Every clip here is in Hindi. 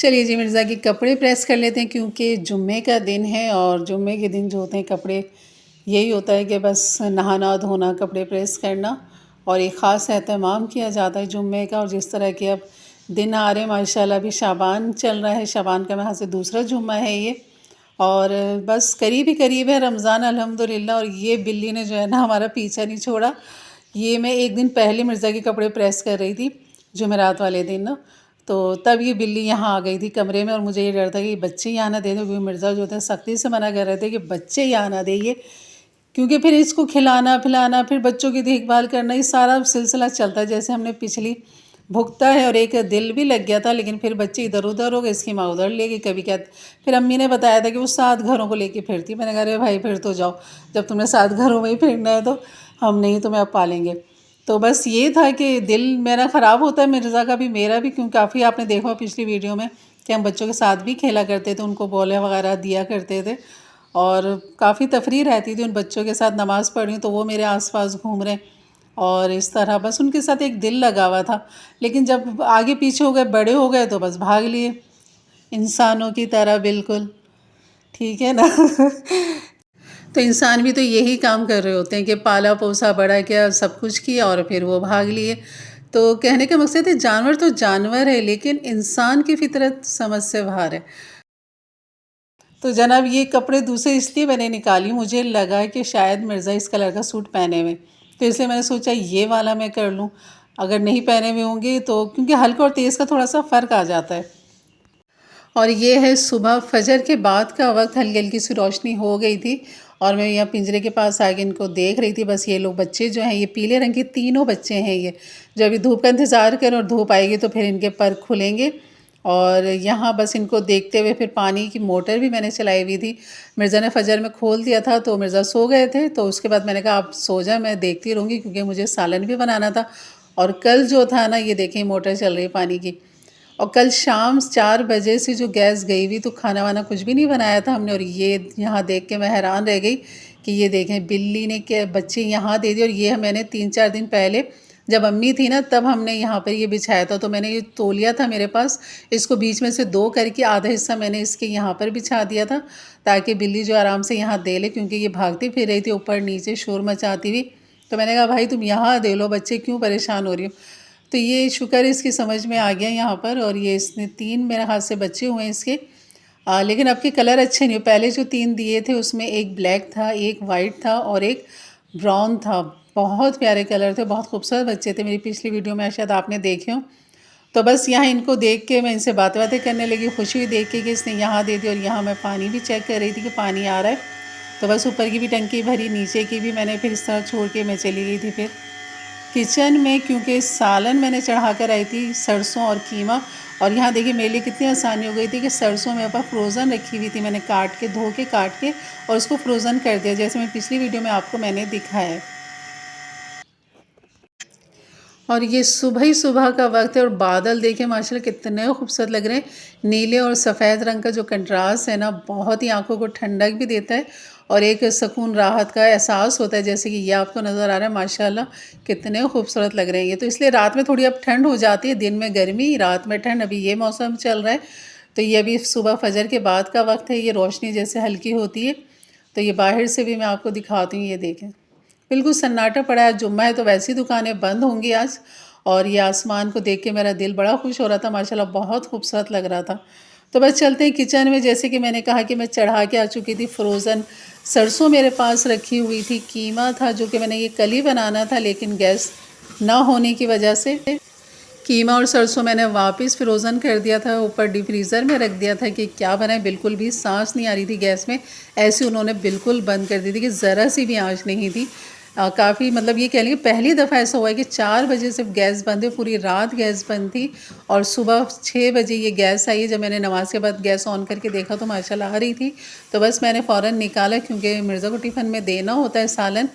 चलिए जी मिर्ज़ा के कपड़े प्रेस कर लेते हैं क्योंकि जुम्मे का दिन है और जुम्मे के दिन जो होते हैं कपड़े यही होता है कि बस नहाना धोना कपड़े प्रेस करना और एक ख़ास एहतमाम किया जाता है जुम्मे का। और जिस तरह के अब दिन आ रहे हैं माशाल्लाह, अभी शाबान चल रहा है, शाबान का यहाँ से दूसरा जुम्मा है ये और बस करीब ही करीब है रमज़ान अल्हम्दुलिल्लाह। और ये बिल्ली ने जो है ना हमारा पीछा नहीं छोड़ा। ये मैं एक दिन पहले मिर्ज़ा के कपड़े प्रेस कर रही थी जुमेरात वाले दिन ना, तो तब ये बिल्ली यहाँ आ गई थी कमरे में और मुझे ये डर था कि बच्चे यहाँ ना दे दो, क्योंकि मिर्ज़ा जो थे सख्ती से मना कर रहे थे कि बच्चे यहाँ ना दे ये, क्योंकि फिर इसको खिलाना पिलाना फिर बच्चों की देखभाल करना ये सारा सिलसिला चलता है। जैसे हमने पिछली भुगता है और एक दिल भी लग गया था, लेकिन फिर बच्चे इधर उधर हो गए, इसकी माँ उधर ले गई। कभी क्या फिर अम्मी ने बताया था कि वो 7 घरों को लेके फिरती। मैंने कहा अरे भाई फिर तो जाओ, जब तुम्हें 7 घरों में ही फिरना है तो हम नहीं तुम्हें अब पालेंगे। तो बस ये था कि दिल मेरा ख़राब होता है, मिर्ज़ा का भी मेरा भी, क्योंकि काफ़ी आपने देखा पिछली वीडियो में कि हम बच्चों के साथ भी खेला करते थे, उनको बॉलें वगैरह दिया करते थे और काफ़ी तफरीह रहती थी उन बच्चों के साथ। नमाज़ पढ़ी तो वो मेरे आसपास घूम रहे और इस तरह बस उनके साथ एक दिल लगा हुआ था। लेकिन जब आगे पीछे हो गए, बड़े हो गए तो बस भाग लिए इंसानों की तरह, बिल्कुल ठीक है ना। तो इंसान भी तो यही काम कर रहे होते हैं कि पाला पोसा बड़ा किया सब कुछ किया और फिर वो भाग लिए। तो कहने का मकसद है जानवर तो जानवर है, लेकिन इंसान की फितरत समझ से बाहर है। तो जनाब ये कपड़े दूसरे इसलिए मैंने निकाली, मुझे लगा कि शायद मिर्ज़ा इस कलर का सूट पहने हुए, तो इसलिए मैंने सोचा ये वाला मैं कर लूँ। अगर नहीं पहने हुए होंगे तो, क्योंकि हल्का और तेज़ का थोड़ा सा फ़र्क आ जाता है। और ये है सुबह फजर के बाद का वक्त, हल्की हल्की सी रोशनी हो गई थी और मैं यहाँ पिंजरे के पास आके इनको देख रही थी। बस ये लोग बच्चे जो हैं, ये पीले रंग के तीनों बच्चे हैं, ये जो अभी धूप का इंतज़ार करें और धूप आएगी तो फिर इनके पर खुलेंगे। और यहाँ बस इनको देखते हुए फिर पानी की मोटर भी मैंने चलाई हुई थी। मिर्ज़ा ने फजर में खोल दिया था तो मिर्ज़ा सो गए थे, तो उसके बाद मैंने कहा आप सो जाए, मैं देखती रहूँगी, क्योंकि मुझे सालन भी बनाना था। और कल जो था ना, ये देखें मोटर चल रही है पानी की, और कल शाम 4 बजे से जो गैस गई हुई, तो खाना वाना कुछ भी नहीं बनाया था हमने। और ये यहाँ देख के मैं हैरान रह गई कि ये देखें बिल्ली ने क्या बच्चे यहाँ दे दिए। और ये मैंने 3-4 दिन पहले जब अम्मी थी ना, तब हमने यहाँ पर ये बिछाया था। तो मैंने ये तौलिया था मेरे पास, इसको बीच में से 2 करके आधा हिस्सा मैंने इसके यहाँ पर बिछा दिया था, ताकि बिल्ली जो आराम से यहाँ दे ले, क्योंकि ये भागती फिर रही थी ऊपर नीचे शोर मचाती हुई। तो मैंने कहा भाई तुम यहाँ दे लो, बच्चे क्यों परेशान हो रही हो। तो ये शुक्र इसकी समझ में आ गया यहाँ पर। और ये इसने 3 मेरे हाथ से बच्चे हुए हैं इसके। लेकिन अब के कलर अच्छे नहीं हो। पहले जो 3 दिए थे उसमें एक ब्लैक था, एक वाइट था और एक ब्राउन था। बहुत प्यारे कलर थे, बहुत खूबसूरत बच्चे थे। मेरी पिछली वीडियो में शायद आपने देखे हो। तो बस यहाँ इनको देख के मैं इनसे बातें करने लगी, खुशी हुई देख के कि इसने यहाँ दे दी। और यहाँ मैं पानी भी चेक कर रही थी कि पानी आ रहा है। तो बस ऊपर की भी टंकी भरी, नीचे की भी मैंने फिर इस तरह छोड़ के मैं चली गई थी फिर किचन में, क्योंकि सालन मैंने चढ़ा कर आई थी सरसों और कीमा। और यहाँ देखिए मेरे लिए कितनी आसानी हो गई थी कि सरसों मेरे पास फ्रोज़न रखी हुई थी, मैंने काट के धो के काट के और उसको फ्रोज़न कर दिया, जैसे मैं पिछली वीडियो में आपको मैंने दिखाया है। और ये सुबह ही सुबह का वक्त है और बादल देखें माशाल्लाह कितने खूबसूरत लग रहे हैं। नीले और सफ़ेद रंग का जो कंट्रास्ट है ना, बहुत ही आंखों को ठंडक भी देता है और एक सुकून राहत का एहसास होता है। जैसे कि ये आपको नज़र आ रहा है माशाल्लाह कितने खूबसूरत लग रहे हैं ये। तो इसलिए रात में थोड़ी अब ठंड हो जाती है, दिन में गर्मी रात में ठंड, अभी ये मौसम चल रहा है। तो ये अभी सुबह फजर के बाद का वक्त है, ये रोशनी जैसे हल्की होती है। तो ये बाहर से भी मैं आपको दिखाती हूँ, ये देखें बिल्कुल सन्नाटा पड़ा है। जुम्मा है तो वैसी दुकानें बंद होंगी आज। और ये आसमान को देख के मेरा दिल बड़ा खुश हो रहा था, माशाल्लाह बहुत खूबसूरत लग रहा था। तो बस चलते हैं किचन में। जैसे कि मैंने कहा कि मैं चढ़ा के आ चुकी थी फ्रोज़न सरसों, मेरे पास रखी हुई थी, कीमा था जो कि मैंने ये कल ही बनाना था, लेकिन गैस ना होने की वजह से कीमा और सरसों मैंने वापस फ्रोज़न कर दिया था, ऊपर डीप फ्रीज़र में रख दिया था कि क्या बनाए। बिल्कुल भी सांस नहीं आ रही थी गैस में, ऐसी उन्होंने बिल्कुल बंद कर दी थी कि ज़रा सी भी आँच नहीं थी। काफ़ी मतलब ये कह लेंगे पहली दफ़ा ऐसा हुआ है कि 4 बजे से गैस बंद है, पूरी रात गैस बंद थी और सुबह 6 बजे ये गैस आई। जब मैंने नमाज के बाद गैस ऑन करके देखा तो माशाल्लाह आ रही थी। तो बस मैंने फ़ौरन निकाला, क्योंकि मिर्ज़ा को टिफ़िन में देना होता है सालन।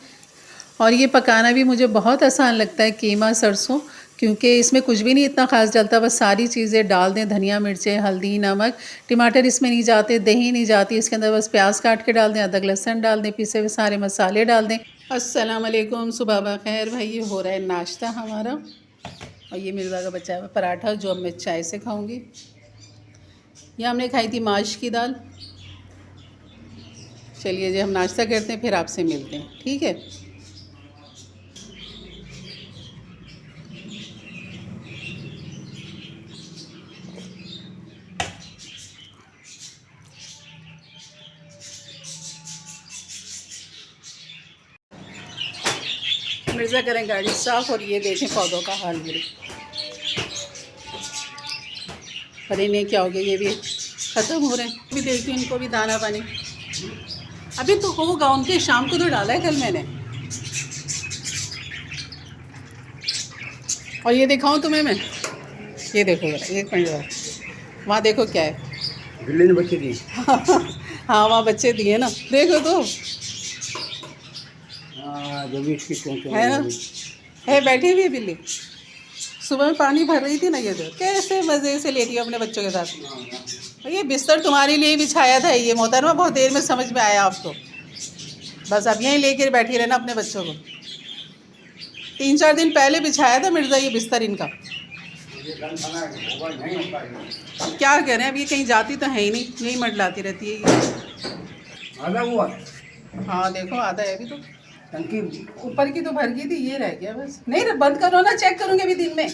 और ये पकाना भी मुझे बहुत आसान लगता है कीमा सरसों, क्योंकि इसमें कुछ भी नहीं इतना ख़ास डलता, बस सारी चीज़ें डाल दें, धनिया मिर्चें हल्दी नमक, टमाटर इसमें नहीं जाते, दही नहीं जाती इसके अंदर, बस प्याज काट के डाल दें, अदरक लहसुन डाल दें, पिसे हुए सारे मसाले डाल दें। अस्सलाम वालेकुम, सुबह बखैर भाई। ये हो रहा है नाश्ता हमारा और ये मिर्ज़ा का बचा हुआ पराठा जो अब मैं चाय से खाऊँगी। ये हमने खाई थी माश की दाल। चलिए जी हम नाश्ता करते हैं फिर आपसे मिलते हैं, ठीक है। मिर्ज़ा करें गाड़ी साफ़ और ये देखें पौधों का हाल मेरे, पता नहीं क्या हो गया, ये भी ख़त्म हो रहे हैं। भी देखती हूँ इनको भी दाना पानी अभी तो होगा, उनके शाम को तो डाला है कल मैंने। और ये दिखाऊं तुम्हें मैं, ये देखो एक मिनट, वहाँ देखो क्या है। बिल्ली ने बच्चे दिए। हाँ वहाँ बच्चे दिए ना, देखो तो जो भी इसकी चोंच है ना, है बैठी हुई है बिल्ली। सुबह में पानी भर रही थी ना, ये देखो कैसे मज़े से लेटी है अपने बच्चों के साथ। ये बिस्तर तुम्हारे लिए बिछाया था ये मोहतरमा, बहुत देर में समझ में आया आपको। बस अब यहीं लेकर बैठी रहना अपने बच्चों को। 3-4 दिन पहले बिछाया था मिर्ज़ा ये बिस्तर इनका। क्या करें, अब ये कहीं जाती तो है ही नहीं, यही मंडलाती रहती है ये। आधा हुआ। हाँ देखो आधा है अभी तो, टंकी ऊपर की तो भर गई थी, ये रह गया बस। नहीं बंद करो ना, चेक करूंगी अभी दिन में।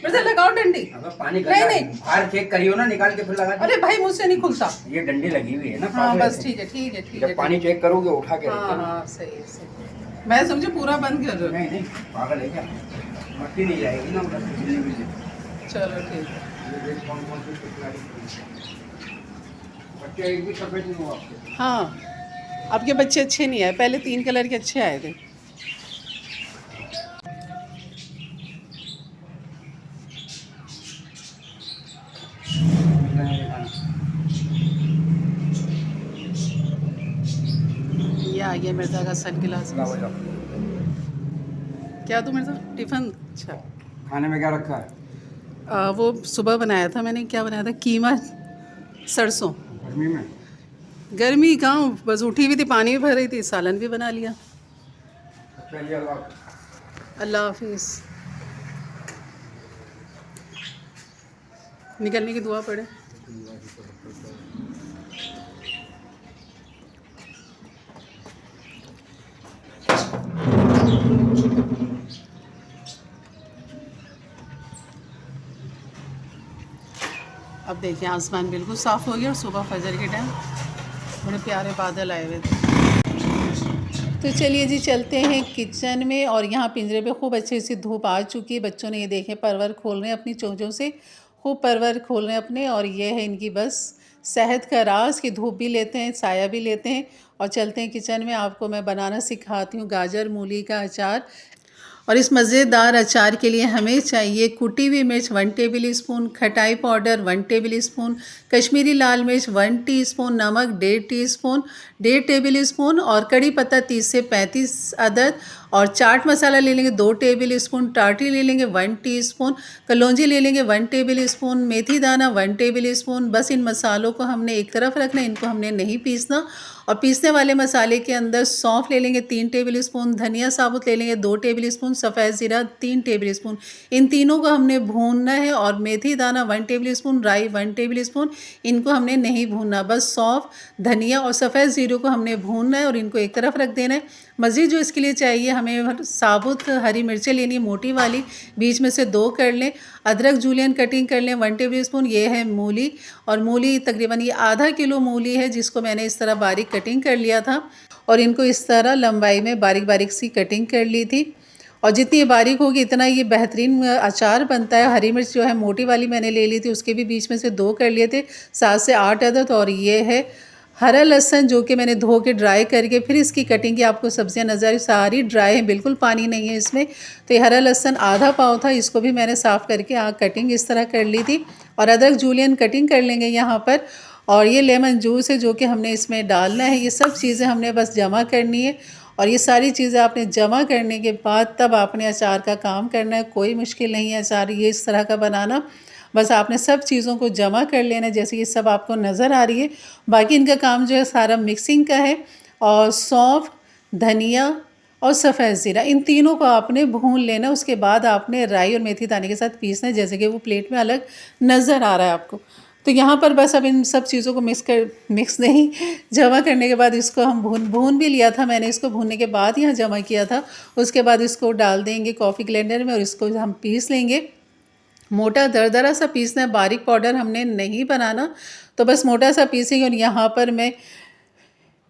मिर्ज़ा लगाओ डंडी। पानी नहीं बाहर चेक करियो ना, निकाल के फिर लगा। अरे भाई मुझसे नहीं खुलता, ये डंडी लगी हुई है ना। हाँ बस ठीक है ठीक है ठीक है। जब पानी चेक करोगे उठा के हाँ हाँ सही है सही। मैं समझे पूरा बंद कर रहा हूँ। नहीं पागल है क्या, मट्टी नहीं जाएगी ना उधर। चलो ठीक है। बच्चे एक भी सफेद नहीं हुआ आपके। हाँ आपके बच्चे अच्छे नहीं आए, पहले 3 कलर के अच्छे आए थे। ये आ गया मिर्ज़ा का सन ग्लास। क्या तू मिर्ज़ा टिफ़िन? अच्छा खाने में क्या रखा है? वो सुबह बनाया था मैंने, क्या बनाया था, कीमा सरसों। गर्मी में गर्मी कहाँ, बस उठी हुई थी पानी भी भर रही थी, सालन भी बना लिया। चलिए अल्लाह हाफिज़। निकलने की दुआ पड़े। अब देखिए आसमान बिल्कुल साफ़ हो गया और सुबह फजर के टाइम बड़े प्यारे बादल आए हुए थे। तो चलिए जी चलते हैं किचन में, और यहाँ पिंजरे पे खूब अच्छे से धूप आ चुकी है। बच्चों ने ये देखें परवर खोल रहे हैं अपनी चोंचों से, खूब परवर खोल रहे हैं अपने, और ये है इनकी बस सेहत का राज कि धूप भी लेते हैं साया भी लेते हैं। और चलते हैं किचन में, आपको मैं बनाना सिखाती हूँ गाजर मूली का अचार। और इस मज़ेदार अचार के लिए हमें चाहिए कुटी हुई मिर्च 1 टेबल स्पून, खटाई पाउडर 1 टेबल स्पून, कश्मीरी लाल मिर्च 1 टीस्पून, नमक 1.5 टीस्पून, 1.5 टेबल स्पून, और कड़ी पत्ता 30 से 35 अदद, और चाट मसाला ले लेंगे 2 टेबल स्पून, टाटी ले लेंगे 1 टीस्पून, कलौंजी ले लेंगे 1 टेबल स्पून, मेथी दाना 1 टेबल स्पून। बस इन मसालों को हमने एक तरफ रखना, इनको हमने नहीं पीसना। और पीसने वाले मसाले के अंदर सौंफ ले लेंगे 3 टेबल स्पून, धनिया साबुत ले लेंगे 2 टेबल स्पून, सफ़ेद ज़ीरा 3 टेबल स्पून। इन तीनों को हमने भूनना है। और मेथी दाना 1 टेबल स्पून, राई 1 टेबल स्पून, इनको हमने नहीं भूनना, बस सौंफ धनिया और सफ़ेद ज़ीरे को हमने भूनना है और इनको एक तरफ रख देना है। मज़ीद जो इसके लिए चाहिए हमें साबुत हरी मिर्चें लेनी है मोटी वाली, बीच में से 2 कर लें। अदरक जूलियन कटिंग कर लें 1 टेबल स्पून। ये है मूली, और मूली तकरीबन ये आधा किलो मूली है जिसको मैंने इस तरह बारीक कटिंग कर लिया था, और इनको इस तरह लंबाई में बारीक बारीक सी कटिंग कर ली थी। और जितनी बारीक होगी इतना ये बेहतरीन अचार बनता है। हरी मिर्च जो है मोटी वाली मैंने ले ली थी, उसके भी बीच में से 2 कर लिए थे, 7 से 8 अदद। और ये है हरा लहसुन जो कि मैंने धो के ड्राई करके फिर इसकी कटिंग की, आपको सब्जियां नज़र सारी ड्राई हैं, बिल्कुल पानी नहीं है इसमें। तो ये हरा लहसुन आधा पाव था, इसको भी मैंने साफ़ करके कटिंग इस तरह कर ली थी। और अदरक जूलियन कटिंग कर लेंगे यहाँ पर। और ये लेमन जूस है जो कि हमने इसमें डालना है। ये सब चीज़ें हमने बस जमा करनी है, और ये सारी चीज़ें आपने जमा करने के बाद तब आपने अचार का काम करना है। कोई मुश्किल नहीं है अचार ये इस तरह का बनाना, बस आपने सब चीज़ों को जमा कर लेना जैसे ये सब आपको नज़र आ रही है। बाकी इनका काम जो है सारा मिक्सिंग का है। और सौंफ धनिया और सफ़ेद ज़ीरा इन तीनों को आपने भून लेना, उसके बाद आपने राई और मेथी दाने के साथ पीसना है, जैसे कि वो प्लेट में अलग नज़र आ रहा है आपको। तो यहाँ पर बस अब इन सब चीज़ों को मिक्स नहीं, जमा करने के बाद इसको हम भून भी लिया था मैंने। इसको भूनने के बाद यहाँ जमा किया था। उसके बाद इसको डाल देंगे कॉफ़ी ग्राइंडर में और इसको हम पीस लेंगे। मोटा दरदरा सा पीसना है, बारीक पाउडर हमने नहीं बनाना, तो बस मोटा सा पीसेंगे। और यहाँ पर मैं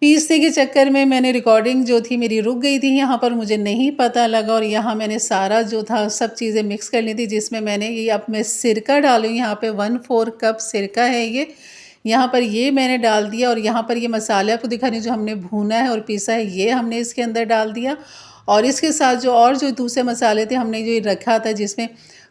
पीसने के चक्कर में मैंने रिकॉर्डिंग जो थी मेरी रुक गई थी, यहाँ पर मुझे नहीं पता लगा। और यहाँ मैंने सारा जो था सब चीज़ें मिक्स कर ली थी, जिसमें मैंने ये अब मैं सिरका डालूँगी। यहाँ पे 1/4 कप सिरका है ये, यहाँ पर ये मैंने डाल दिया। और यहाँ पर ये मसाले आपको दिखा रही जो हमने भूना है और पीसा है, ये हमने इसके अंदर डाल दिया। और इसके साथ जो दूसरे मसाले थे हमने जो रखा था, जिसमें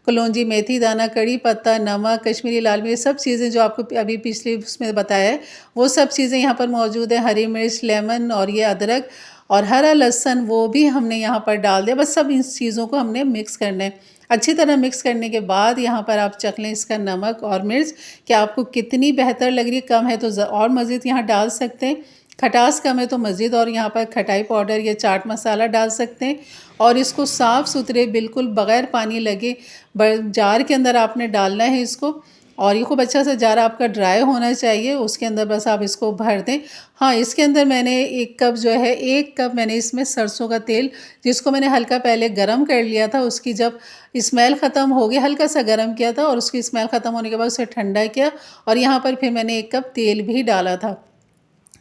कलौंजी, मेथी दाना, कड़ी पत्ता, नमक, कश्मीरी लाल मिर्च, सब चीज़ें जो आपको अभी पिछले उसमें बताया है वो सब चीज़ें यहाँ पर मौजूद है। हरी मिर्च, लेमन और ये अदरक और हरा लहसुन वो भी हमने यहाँ पर डाल दिया। बस सब इन चीज़ों को हमने मिक्स करना है। अच्छी तरह मिक्स करने के बाद यहाँ पर आप चख लें इसका नमक और मिर्च कि आपको कितनी बेहतर लग रही है। कम है तो और मज़ीद यहाँ डाल सकते हैं, खटास कम है तो मज़ीद और यहाँ पर खटाई पाउडर या चाट मसाला डाल सकते हैं। और इसको साफ़ सुथरे बिल्कुल बग़ैर पानी लगे जार के अंदर आपने डालना है इसको। और ये खूब अच्छा सा जार आपका ड्राई होना चाहिए, उसके अंदर बस आप इसको भर दें। हाँ, इसके अंदर मैंने 1 कप जो है 1 कप मैंने इसमें सरसों का तेल, जिसको मैंने हल्का पहले गरम कर लिया था, उसकी जब स्मेल ख़त्म हो गई हल्का सा गरम किया था और उसकी स्मेल ख़त्म होने के बाद उसे ठंडा किया। और यहाँ पर फिर मैंने 1 कप तेल भी डाला था,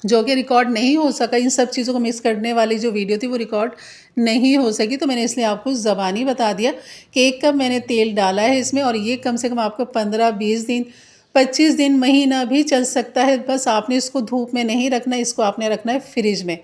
जो कि रिकॉर्ड नहीं हो सका। इन सब चीज़ों को मिक्स करने वाली जो वीडियो थी वो रिकॉर्ड नहीं हो सकी, तो मैंने इसलिए आपको ज़बानी बता दिया कि 1 कप मैंने तेल डाला है इसमें। और ये कम से कम आपको 15-20 दिन 25 दिन महीना भी चल सकता है। बस आपने इसको धूप में नहीं रखना, इसको आपने रखना है फ्रिज में।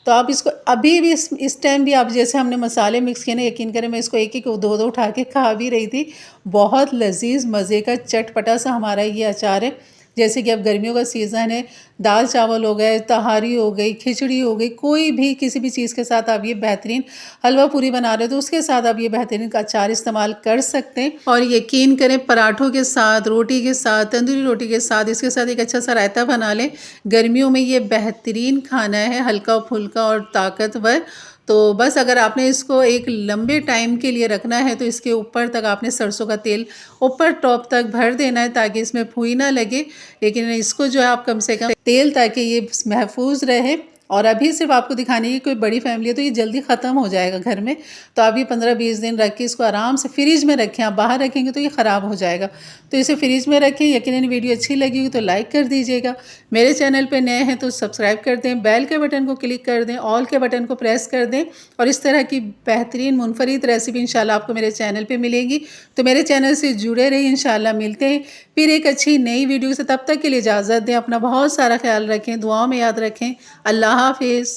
तो आप इसको अभी भी इस टाइम भी आप जैसे हमने मसाले मिक्स किए ना, यकीन करें मैं इसको एक दो उठा के खा भी रही थी। बहुत लजीज मज़े का चटपटा सा हमारा ये अचार है। जैसे कि अब गर्मियों का सीज़न है, दाल चावल हो गए, तहारी हो गई, खिचड़ी हो गई, कोई भी किसी भी चीज़ के साथ आप ये बेहतरीन हलवा पूरी बना रहे हो तो उसके साथ आप ये बेहतरीन का अचार इस्तेमाल कर सकते हैं। और यकीन करें पराठों के साथ, रोटी के साथ, तंदूरी रोटी के साथ, इसके साथ एक अच्छा सा रायता बना लें। गर्मियों में ये बेहतरीन खाना है, हल्का फुल्का और ताकतवर। तो बस अगर आपने इसको एक लंबे टाइम के लिए रखना है तो इसके ऊपर तक आपने सरसों का तेल ऊपर टॉप तक भर देना है ताकि इसमें फूई ना लगे। लेकिन इसको जो है आप कम से कम तेल, ताकि ये महफूज रहे। और अभी सिर्फ आपको दिखाने की कोई बड़ी फैमिली है तो ये जल्दी ख़त्म हो जाएगा घर में। तो आप ये 15-20 दिन रख के इसको आराम से फ्रिज में रखें। आप बाहर रखेंगे तो ये ख़राब हो जाएगा, तो इसे फ्रिज में रखें। यकीनन वीडियो अच्छी लगी होगी तो लाइक कर दीजिएगा। मेरे चैनल पे नए हैं तो सब्सक्राइब कर दें, बेल के बटन को क्लिक कर दें, ऑल के बटन को प्रेस कर दें। और इस तरह की बेहतरीन मुनफरिद रेसिपी इंशाल्लाह आपको मेरे चैनल पर मिलेंगी। तो मेरे चैनल से जुड़े रहिए। इंशाल्लाह मिलते हैं फिर एक अच्छी नई वीडियो से। तब तक के लिए इजाज़त दें। अपना बहुत सारा ख्याल रखें, दुआओं में याद रखें। अल्लाह हाफिज़।